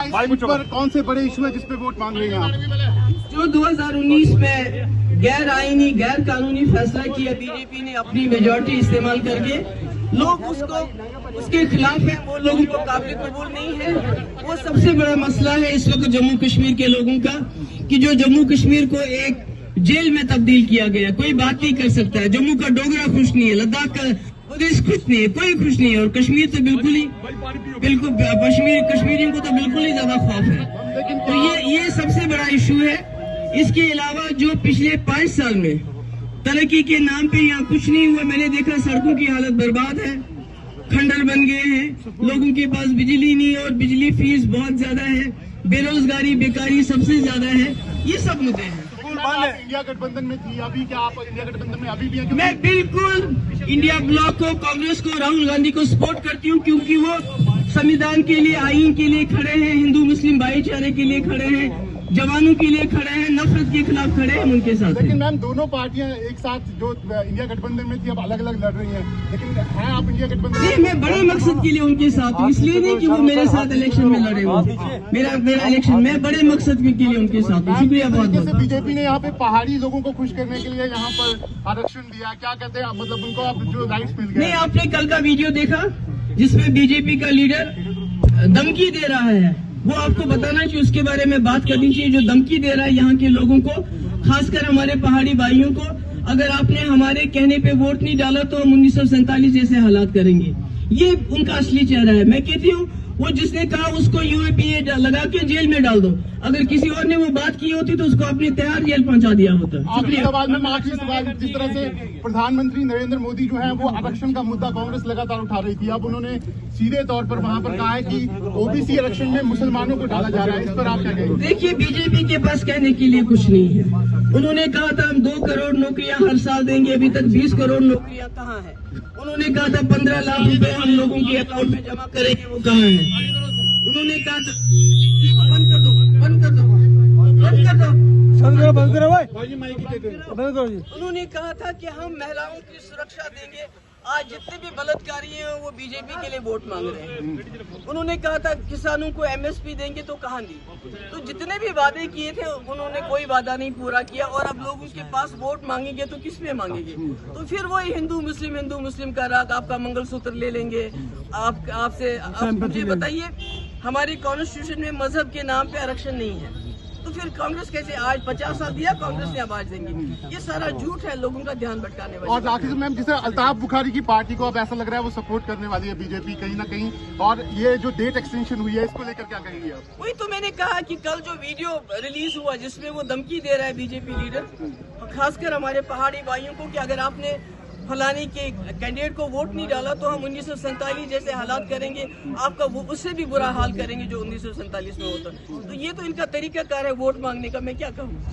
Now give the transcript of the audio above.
पर कौन से बड़े इशू है जिसपे वोट मांग रहे हैं आप? जो 2019 में गैर आईनी गैर कानूनी फैसला किया बीजेपी ने अपनी मेजॉरिटी इस्तेमाल करके, लोग उसके खिलाफ है, वो लोगों को काबिल कबूल नहीं है। वो सबसे बड़ा मसला है इस वक्त जम्मू कश्मीर के लोगों का, कि जो जम्मू कश्मीर को एक जेल में तब्दील किया गया। कोई बात नहीं कर सकता है। जम्मू का डोगरा खुश नहीं है, लद्दाख का बुद्धिस्ट खुश नहीं है, कोई खुश नहीं है। और कश्मीर तो बिल्कुल कश्मीरियों को तो बिल्कुल ही ज्यादा खौफ है। तो ये सबसे बड़ा इशू है। इसके अलावा जो पिछले 5 साल में तरक्की के नाम पे यहाँ कुछ नहीं हुआ। मैंने देखा सड़कों की हालत बर्बाद है, खंडर बन गए हैं, लोगों के पास बिजली नहीं और बिजली फीस बहुत ज्यादा है, बेरोजगारी बेकारी सबसे ज्यादा है। ये सब मुद्दे हैं। इंडिया गठबंधन में थी, अभी क्या आप इंडिया गठबंधन में अभी भी हैं? मैं बिल्कुल इंडिया ब्लॉक को, कांग्रेस को, राहुल गांधी को सपोर्ट करती हूँ, क्योंकि वो संविधान के लिए, आईन के लिए खड़े हैं, हिंदू मुस्लिम भाईचारे के लिए खड़े हैं, जवानों के लिए खड़े हैं, नफरत के खिलाफ खड़े हैं, उनके साथ। लेकिन मैम दोनों पार्टियां एक साथ जो इंडिया गठबंधन में थी अब अलग अलग लड़ रही हैं, लेकिन है आप इंडिया गठबंधन? नहीं, मैं बड़े मकसद के लिए उनके साथ हूँ, इसलिए नहीं कि वो मेरे साथ इलेक्शन में लड़े हुए। मेरा इलेक्शन, मैं बड़े मकसद के लिए उनके साथ हूँ। शुक्रिया बहुत बहुत। बीजेपी ने यहाँ पे पहाड़ी लोगों को खुश करने के लिए यहाँ पर आरक्षण दिया, क्या कहते हैं मतलब उनको अब जो राइट्स मिल गए? नहीं, आपने कल का वीडियो देखा जिसमें बीजेपी का लीडर धमकी दे रहा है, वो आपको बताना चाहिए, उसके बारे में बात करनी चाहिए। जो धमकी दे रहा है यहाँ के लोगों को, खासकर हमारे पहाड़ी भाइयों को, अगर आपने हमारे कहने पे वोट नहीं डाला तो हम 1947 जैसे हालात करेंगे। ये उनका असली चेहरा है। मैं कहती हूँ वो जिसने कहा उसको यूएपीए लगा के जेल में डाल दो। अगर किसी और ने वो बात की होती तो उसको अपने तैयार जेल पहुंचा दिया होता। आखिरी सवाल, जिस तरह से प्रधानमंत्री नरेंद्र मोदी जो है वो आरक्षण का मुद्दा कांग्रेस लगातार उठा रही थी, अब उन्होंने सीधे तौर पर वहां पर कहा है कि ओबीसी आरक्षण में मुसलमानों को डाला जा रहा है। इस पर आप क्या कहेंगे? देखिए, बीजेपी के पास कहने के लिए कुछ नहीं है। उन्होंने कहा था हम 2 करोड़ नौकरियां हर साल देंगे, अभी तक 20 करोड़ नौकरियां कहाँ है? उन्होंने कहा था 15 लाख रुपए हम लोगों के अकाउंट में जमा करेंगे, वो कहाँ है? उन्होंने कहा था बंद कर दो। उन्होंने कहा था कि हम महिलाओं की सुरक्षा देंगे। आज जितने भी बलात्कारी हैं वो बीजेपी के लिए वोट मांग रहे हैं। उन्होंने कहा था किसानों को एमएसपी देंगे, तो कहाँ दी? तो जितने भी वादे किए थे उन्होंने कोई वादा नहीं पूरा किया। और अब लोग उसके पास वोट मांगेंगे तो किस पे मांगेंगे? तो फिर वही हिंदू मुस्लिम का राग, आपका मंगलसूत्र ले लेंगे। आपसे मुझे बताइए, हमारे कॉन्स्टिट्यूशन में मजहब के नाम पे आरक्षण नहीं है, तो फिर कांग्रेस कैसे? आज 50 साल दिया कांग्रेस ने, अब आज देंगे। ये सारा झूठ है, लोगों का ध्यान भटकाने वाला। और आखिर मैम, जिसे अल्ताफ बुखारी की पार्टी को अब ऐसा लग रहा है वो सपोर्ट करने वाली है बीजेपी कहीं ना कहीं, और ये जो डेट एक्सटेंशन हुई है इसको लेकर क्या कहेंगे आप? वही तो मैंने कहा कि कल जो वीडियो रिलीज हुआ जिसमें वो धमकी दे रहा है बीजेपी लीडर, खासकर हमारे पहाड़ी भाइयों को, कि अगर आपने फलानी के कैंडिडेट को वोट नहीं डाला तो हम 1947 जैसे हालात करेंगे, आपका वो उससे भी बुरा हाल करेंगे जो 1947 में होता। तो ये तो इनका तरीकाकार है वोट मांगने का, मैं क्या कहूँ।